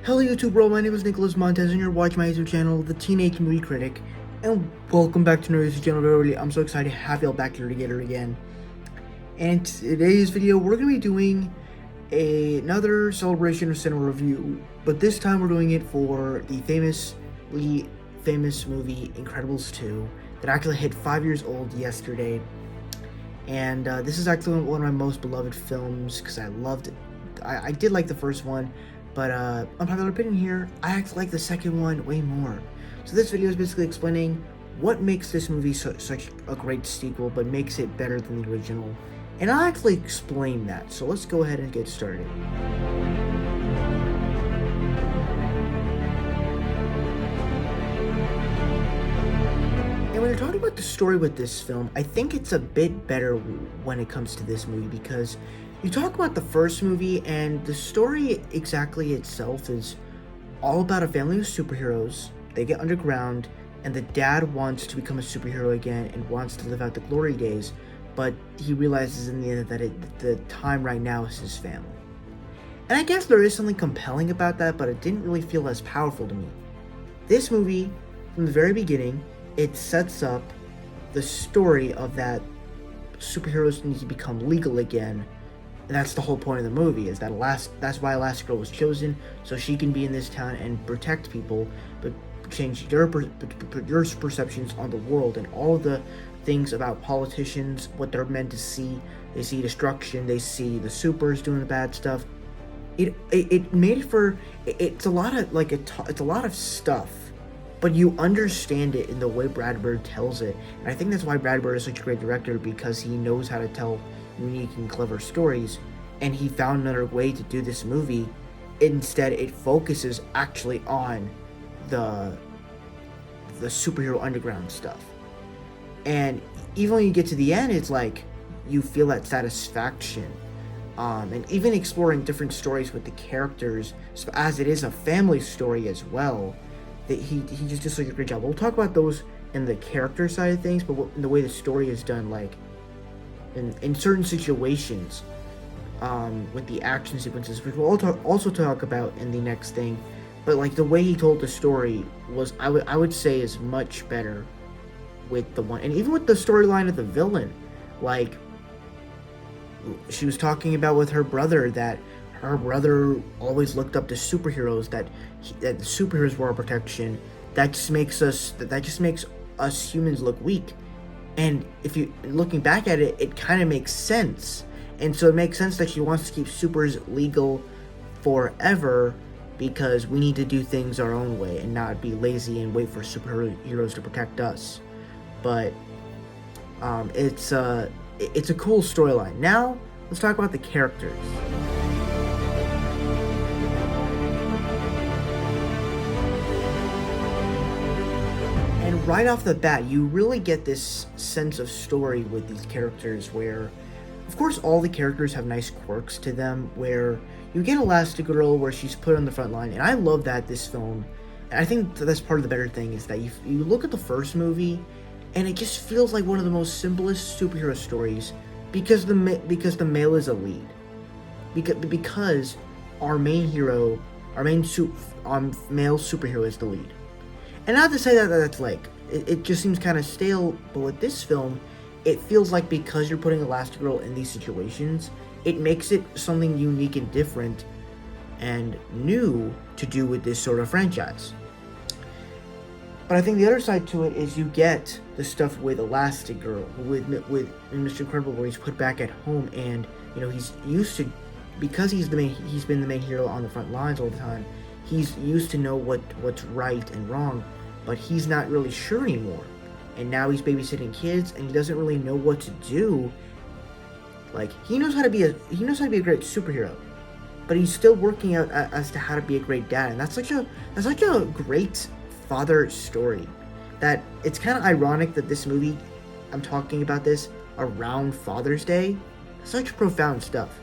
Hello YouTube world, my name is Nicholas Montez and you're watching my YouTube channel, The Teenage Movie Critic, and welcome back to my YouTube channel. Really, I'm so excited to have y'all back here together again. And today's video, we're going to be doing another Celebration of Cinema review, but this time we're doing it for the famously famous movie Incredibles 2 that actually hit 5 years old yesterday. And this is actually one of my most beloved films because I loved it. I did like the first one, but unpopular opinion here, I actually like the second one way more. So this video is basically explaining what makes this movie such a great sequel, but makes it better than the original. And I'll actually explain that, so let's go ahead and get started. And when you're talking about the story with this film, I think it's a bit better when it comes to this movie because you talk about the first movie and the story exactly itself is all about a family of superheroes. They get underground and the dad wants to become a superhero again and wants to live out the glory days, but he realizes in the end that the time right now is his family. And I guess there is something compelling about that, but it didn't really feel as powerful to me. This movie, from the very beginning, it sets up the story of that superheroes need to become legal again. And that's the whole point of the movie, is that that's why Elastigirl was chosen, so she can be in this town and protect people, but change your perceptions on the world and all of the things about politicians, what they're meant to see. They see destruction, they see the supers doing the bad stuff. It made it for, it's a lot of, it's a lot of stuff, but you understand it in the way Brad Bird tells it. And I think that's why Brad Bird is such a great director, because he knows how to tell unique and clever stories, and he found another way to do this movie. Instead, it focuses actually on the superhero underground stuff, and even when you get to the end, it's like you feel that satisfaction, and even exploring different stories with the characters, so as it is a family story as well, that he just does such a great job. We'll talk about those in the character side of things, but in the way the story is done, like in certain situations, with the action sequences, which we'll also talk about in the next thing. But like the way he told the story was, I would say, is much better with the one, and even with the storyline of the villain. Like, she was talking about with her brother that her brother always looked up to superheroes, that the superheroes were our protection. That just makes us humans look weak. And if you looking back at it, it kind of makes sense. And so it makes sense that she wants to keep supers legal forever, because we need to do things our own way and not be lazy and wait for superheroes to protect us. But it's a cool storyline. Now let's talk about the characters. And right off the bat, you really get this sense of story with these characters where, of course, all the characters have nice quirks to them, where you get Elastigirl, where she's put on the front line, and I love that this film, and I think that's part of the better thing, is that you look at the first movie, and it just feels like one of the most simplest superhero stories, because the male is a lead, because our main hero, male superhero is the lead. And not to say that that's like, it just seems kind of stale, but with this film, it feels like because you're putting Elastigirl in these situations, it makes it something unique and different and new to do with this sort of franchise. But I think the other side to it is you get the stuff with Elastigirl, with Mr. Incredible, where he's put back at home, and you know, he's used to, because he's been the main hero on the front lines all the time, he's used to know what's right and wrong, but he's not really sure anymore. And now he's babysitting kids, and he doesn't really know what to do. Like, he knows how to be a great superhero, but he's still working out as to how to be a great dad. And that's such a great father story, that it's kind of ironic that this movie, I'm talking about this around Father's Day. Such profound stuff.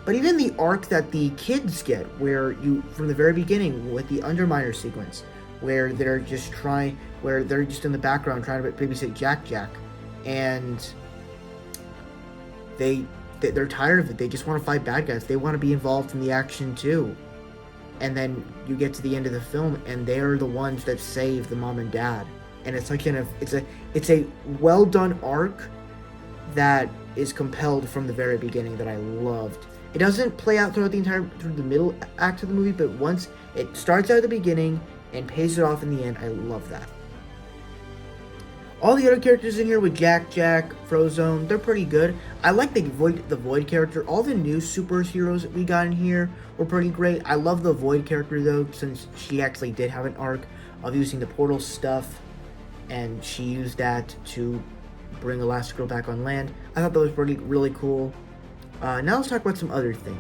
But even the arc that the kids get, where you, from the very beginning, with the Underminer sequence, where they're just in the background trying to babysit Jack, and they're tired of it. They just want to fight bad guys. They want to be involved in the action too. and then you get to the end of the film and they're the ones that save the mom and dad, and it's like it's a well done arc that is compelled from the very beginning that I loved. It doesn't play out through the middle act of the movie, but once it starts out at the beginning and pays it off in the end, I love that. All the other characters in here with Jack, Frozone, they're pretty good. I like the Void character. All the new superheroes that we got in here were pretty great. I love the Void character though, since she actually did have an arc of using the portal stuff, and she used that to bring Elastigirl back on land. I thought that was really cool. Now let's talk about some other things.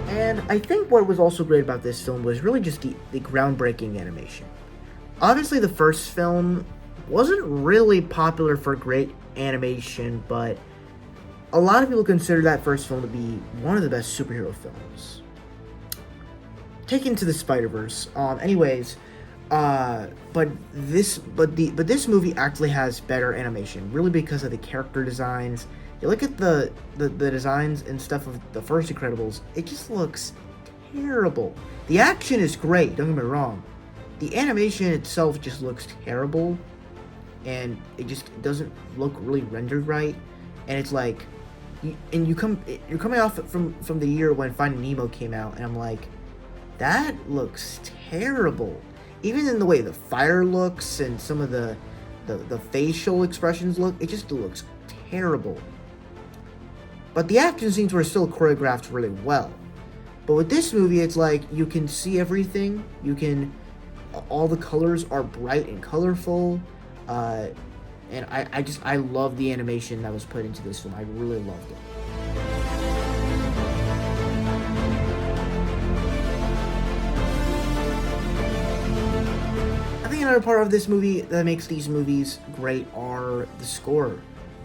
And I think what was also great about this film was really just the groundbreaking animation. Obviously, the first film wasn't really popular for great animation, but a lot of people consider that first film to be one of the best superhero films. Take Into the Spider-Verse. But this movie actually has better animation, really because of the character designs. You look at the designs and stuff of the first Incredibles, it just looks terrible. The action is great, don't get me wrong. The animation itself just looks terrible, and it doesn't look really rendered right. And it's like, you're coming off from the year when Finding Nemo came out, and I'm like, that looks terrible. Even in the way the fire looks and some of the facial expressions look, it just looks terrible. But the action scenes were still choreographed really well. But with this movie, it's like you can see everything. All the colors are bright and colorful. And I love the animation that was put into this film. I really loved it. I think another part of this movie that makes these movies great are the score.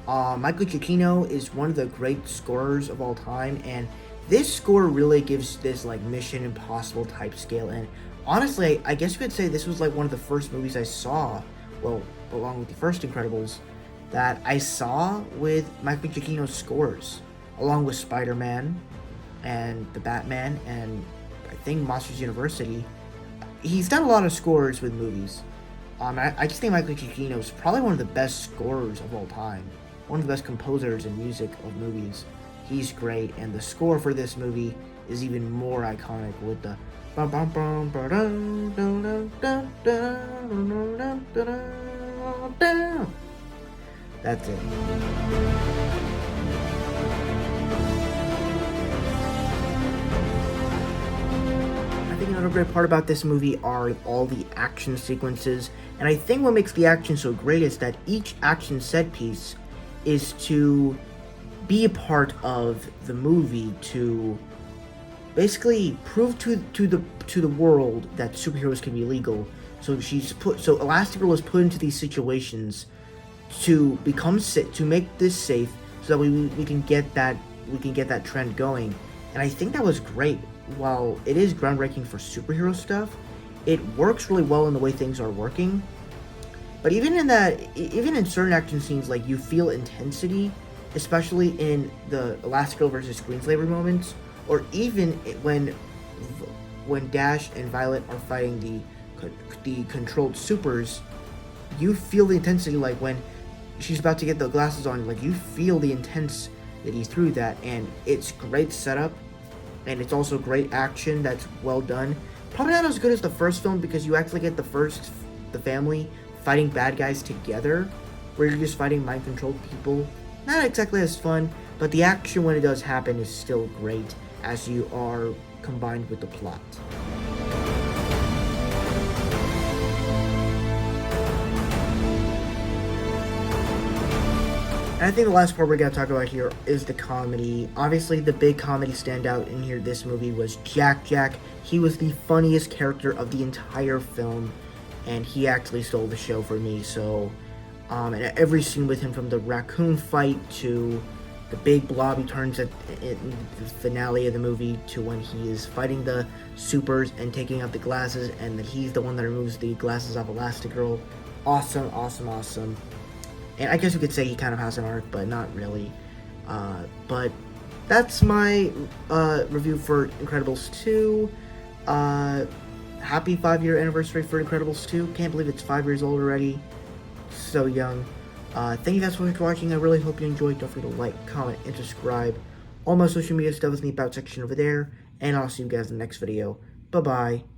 Michael Giacchino is one of the great scorers of all time, and this score really gives this like Mission Impossible type scale. And honestly, I guess you could say this was like one of the first movies I saw, well, along with the first Incredibles, that I saw with Michael Giacchino's scores, along with Spider-Man and the Batman and I think Monsters University. He's done a lot of scores with movies. I just think Michael Giacchino is probably one of the best scorers of all time. One of the best composers in music of movies. He's great, and the score for this movie is even more iconic with the that's it. I think another great part about this movie are all the action sequences, and I think what makes the action so great is that each action set piece is to be a part of the movie to basically prove to the world that superheroes can be legal. So Elastigirl is put into these situations to make this safe, so that we can get that trend going. And I think that was great. While it is groundbreaking for superhero stuff, it works really well in the way things are working. But even in certain action scenes, like, you feel intensity, especially in the Elastigirl versus Screenslaver moments, or even when Dash and Violet are fighting the controlled supers. You feel the intensity, like when she's about to get the glasses on, like, you feel the intensity through that, and it's great setup, and it's also great action that's well done. Probably not as good as the first film, because you actually get the family fighting bad guys together, where you're just fighting mind-controlled people. Not exactly as fun, but the action when it does happen is still great, as you are combined with the plot. And I think the last part we're going to talk about here is the comedy. Obviously, the big comedy standout in here, this movie, was Jack. He was the funniest character of the entire film, and he actually stole the show for me. So, and every scene with him, from the raccoon fight to the big blob he turns in the finale of the movie, to when he is fighting the supers and taking out the glasses, and that he's the one that removes the glasses off Elastigirl. Awesome. And I guess you could say he kind of has an arc, but not really. But that's my review for Incredibles 2. Happy 5-year anniversary for Incredibles 2. Can't believe it's 5 years old already. So young. Thank you guys so much for watching. I really hope you enjoyed. Don't forget to like, comment, and subscribe. All my social media stuff is in the About section over there. And I'll see you guys in the next video. Bye-bye.